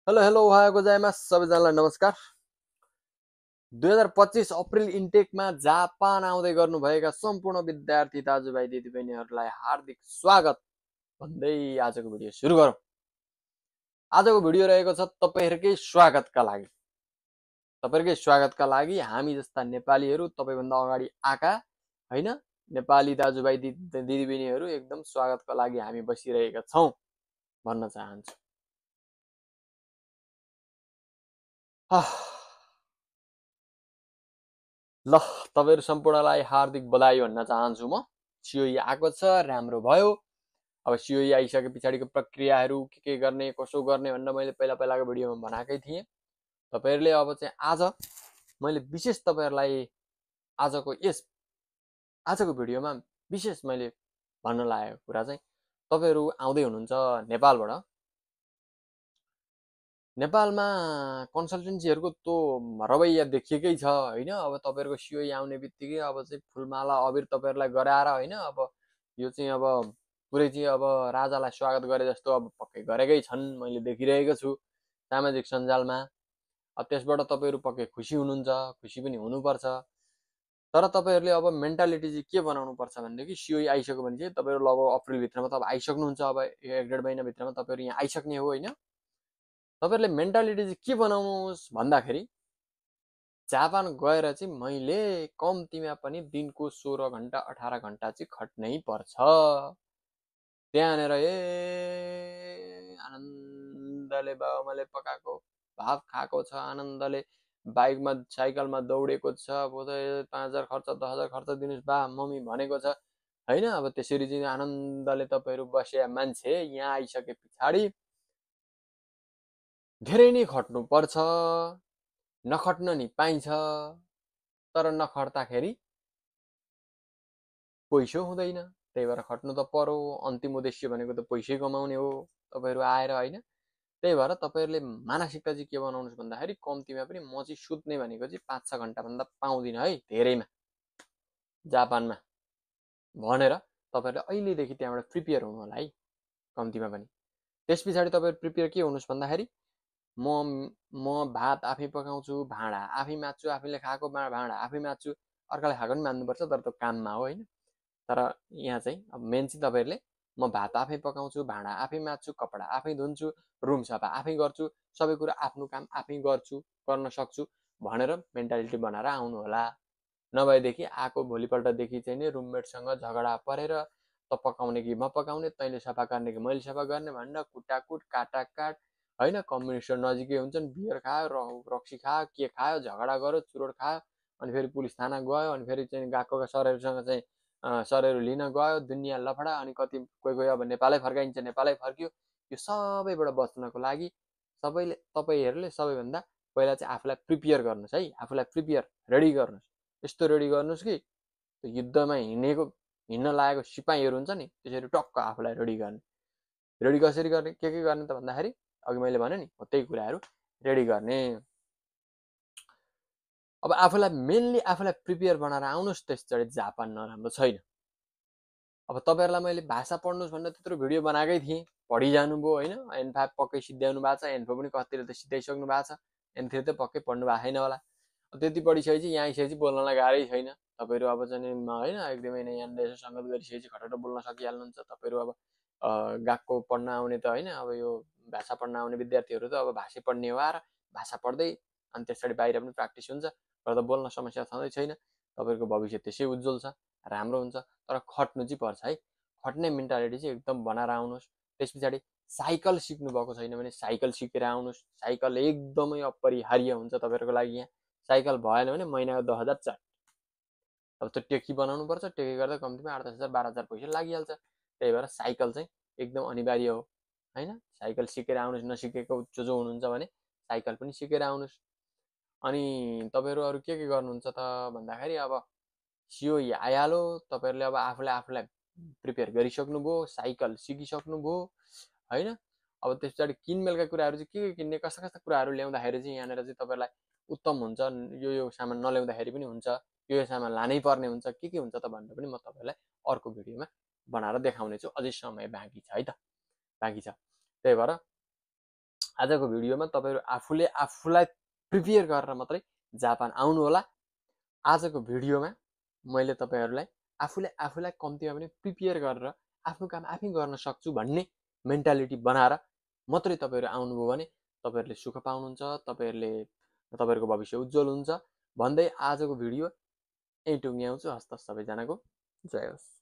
Hello hello Ohio गोजाइमास सबैजनालाई नमस्कार। 2025 April इन्टेकमा Japan आउँदै गर्नुभएका सम्पूर्ण विद्यार्थी दाजुभाइ दिदीबहिनीहरूलाई हार्दिक स्वागत भन्दै आजको भिडियो सुरु गरौँ। आजको भिडियो रहेको छ तपाईहरुकै स्वागतका लागि हामी जस्ता नेपालीहरू तपाईभन्दा अगाडि आका हैन नेपाली दाजुभाइ दिदीबहिनीहरू एकदम स्वागतका लागि हामी बसिरहेका छौं भन्न चाहन्छु। ल तपाईहरु सम्पूर्णलाई हार्दिक बधाई भन्न चाहन्छु। म सिओई आएको छ, राम्रो भयो। अब सिओई आइसके पछाडिको प्रक्रियाहरू के गर्ने कसो गर्ने भनेर मैले पहिलाको भिडियोमा भनेकै थिएँ। तपाईहरुले अब चाहिँ आज मैले विशेष तपाईहरुलाई आजको भिडियोमा विशेष मैले भन्न लागेको कुरा चाहिँ तपाईहरु आउँदै हुनुहुन्छ नेपालबाट। नेपालमा कन्सल्टेन्सीहरुको तो रवैया देखिएकै छ हैन। अब तपाईहरुको सिओई आउने बित्तिकै अब चाहिँ फुलमाला अबिर तपाईहरुलाई गराएर हैन, अब यो चाहिँ अब पुरै चाहिँ अब राजालाई स्वागत गरे जस्तो अब पक्कै गरेकै छन्, मैले देखिरहेको छु सामाजिक सञ्जालमा। त्यसबाट तपाईहरु पक्कै खुसी हुनुहुन्छ, खुसी पनि हुनुपर्छ। तर तपाईहरुले अब मेन्टालिटी चाहिँ के बनाउनु पर्छ भनेदेखि सिओई आइसक्यो भने चाहिँ तपाईहरु लगभग अप्रिल भित्रमा त अब आइसक्नुहुन्छ। अब 1.5 महिना भित्रमा तपाईहरु यहाँ आइसक्ने हो हैन। तपाईहरुले मेन्टालिटी चाहिँ के बनाउनुस् भन्दाखेरि जापान गएर चाहिँ मैले कम्तीमा पनि दिनको 16 घण्टा 18 घण्टा चाहिँ खट्नै पर्छ। त्यहाँनेर आनन्दले बाबामाले पकाएको भात खाएको छ, आनन्दले बाइकमा साइकलमा दौडेको छ, 5000 खर्च 10000 खर्च दिनुस् बा मम्मी भनेको छ हैन। अब त्यसरी चाहिँ आनन्दले तपाईहरु बसेका मान्छे यहाँ आइसके पछाडी धेरै नै खट्नु पर्छ। नखट्न नि पाइन्छ, तर नखट्दाखेरि पैसो हुँदैन। त्यही भएर खट्नु त पर्यो। अन्तिम उद्देश्य भनेको त पैसै कमाउने हो तपाईहरु आएर हैन। त्यही भएर तपाईहरुले मानसिकता चाहिँ के बनाउनुस् भन्दाखेरि कम्तीमा पनि म चाहिँ सुत्ने भनेको चाहिँ 5-6 घण्टा भन्दा पाउँदिन है धेरैमा जापानमा भनेर तपाईहरुले अहिलेदेखि त्यहाँबाट प्रिपेयर हुनु होला है कम्तीमा पनि। त्यसपछि तपाईहरु प्रिपेयर के हुनुस् भन्दाखेरि म भात आफै पकाउँछु, भाँडा आफै माझ्छु, आफैले खाएको भाँडा आफै माझ्छु। अर्काले खाएको पनि मान्नुपर्छ, तर त्यो काममा हो हैन। तर यहाँ चाहिँ अब मेन चाहिँ तपाईहरुले म भात आफै पकाउँछु, भाँडा आफै माझ्छु, कपडा आफै धुन्छु, रुम सफा आफै गर्छु, सबै कुरा आफ्नो काम आफै गर्छु, गर्न सक्छु भनेर मेन्टालिटी बनाएर आउनु होला। नभएदेखि आएको भोलिपल्टदेखि चाहिँ नि रुममेटसँग झगडा परेर त पकाउने कि म पकाउने, तैँले सफा गर्ने कि मैले सफा गर्ने भनेर कुटाकुट काटाकाट हैन। कम्युनिस्ट नजिकै हुन्छन्, बियर खायो, रक्सी खायो, के खायो, झगडा गर्यो, चुरोट खायो, अनि फेरि पुलिस थाना गयो, अनि फेरि चाहिँ गएकोका सरहरूसँग चाहिँ सरहरू लिन गयो, दुनियाँ लफडा। अनि कति कोही अब नेपालै फर्काइन्छ, नेपालै फर्कियो। यो सबैबाट बच्नको लागि तपाईहरुले सबैभन्दा पहिला चाहिँ आफूलाई प्रिपेयर गर्नुस् है। आफूलाई प्रिपेयर रेडी गर्नुस्। यस्तो रेडी गर्नुस् कि युद्धमा हिँड्न लागेको सिपाहीहरू हुन्छ नि, त्यसरी टक्क आफूलाई रेडी गर्ने। रेडी कसरी गर्ने के गर्ने त भन्दाखेरि अघि मैले भने नि त्यही कुराहरू रेडी गर्ने। अब आफूलाई मेनली आफूलाई प्रिपेयर बनाएर आउनुस्। त्यसपछि जापान नराम्रो छैन। अब तपाईहरुलाई मैले भाषा पढ्नुस् भनेर त्यत्रो भिडियो बनाएकै थिएँ, पढि जानुभयो हैन। N5 पक्कै सिध्याउनु भएको छ, N4 पनि कतिले त सिध्याइसक्नु भएको छ, N3 त पक्कै पढ्नु भएको छैन होला। त्यति पढिसकेपछि यहाँ आइसकेपछि बोल्नलाई गाह्रै छैन। तपाईहरु अब चाहिँ हैन एकदमै नै यहाँनिर यसो संगत गरिसकेपछि खटखट बोल्न सकिहाल्नुहुन्छ। तपाईहरु अब गएको पढ्न आउने त हैन, अब यो भाषा पढ्न आउने विद्यार्थीहरू त अब भाषै पढ्ने हो र भाषा पढ्दै अनि त्यसपछि बाहिर पनि प्र्याक्टिस हुन्छ, र बोल्न समस्या छँदै छैन। तपाईहरुको भविष्य त्यसै उज्जवल छ, राम्रो हुन्छ। तर खट्नु चाहिँ पर्छ है। खट्ने मेन्टालिटी चाहिँ एकदम बनाएर आउनुस्। त्यसपछि साइकल सिक्नु भएको छैन भने साइकल सिकेर आउनुस्। साइकल एकदमै अपरिहार्य हुन्छ तपाईहरुको लागि यहाँ। साइकल भएन भने महिनाको 10,000 चाहियो। अब त्यो टेकी बनाउनु पर्छ, टेकी गर्दा कम्तीमा 8-10,000 12,000 पैसा लागिहाल्छ। त्यही भएर साइकल चाहिँ एकदम अनिवार्य हो हैन। साइकल सिकेर आउनुस्। नसिकेको जो हुनुहुन्छ भने साइकल पनि सिकेर आउनुस्। अनि तपाईहरु अरु के गर्नुहुन्छ त भन्दाखेरि अब सिओई आइहाल्यो। तपाईहरुले अब आफूलाई प्रिपेयर गरिसक्नुभयो, साइकल सिकिसक्नुभयो हैन। अब त्यसपछि किनमेलका कुराहरू चाहिँ के किन्ने, कस्ता कस्ता कुराहरू ल्याउँदाखेरि चाहिँ यहाँनिर चाहिँ तपाईहरुलाई उत्तम हुन्छ, यो सामान नल्याउँदाखेरि पनि हुन्छ, यो सामान लानै पर्ने हुन्छ, के हुन्छ त भनेर पनि म तपाईहरुलाई अर्को भिडियोमा बनाएर देखाउने छु। अझै समय बाँकी छ है त, बाँकी छ। त्यही भएर आजको भिडियोमा तपाईँहरू आफूले आफूलाई प्रिपेयर गरेर मात्रै जापान आउनु होला। आजको भिडियोमा मैले तपाईँहरूलाई आफूले आफूलाई कम्तीमा पनि प्रिपेयर गरेर आफ्नो काम आफै गर्न सक्छु भन्ने मेन्टालिटी बनाएर मात्रै तपाईँहरू आउनुभयो भने तपाईँहरूले सुख पाउनुहुन्छ, तपाईँहरूको भविष्य उज्जवल हुन्छ भन्दै आजको भिडियो यही टुङ्ग्याउँछु। हस्त सबैजनाको जय होस्।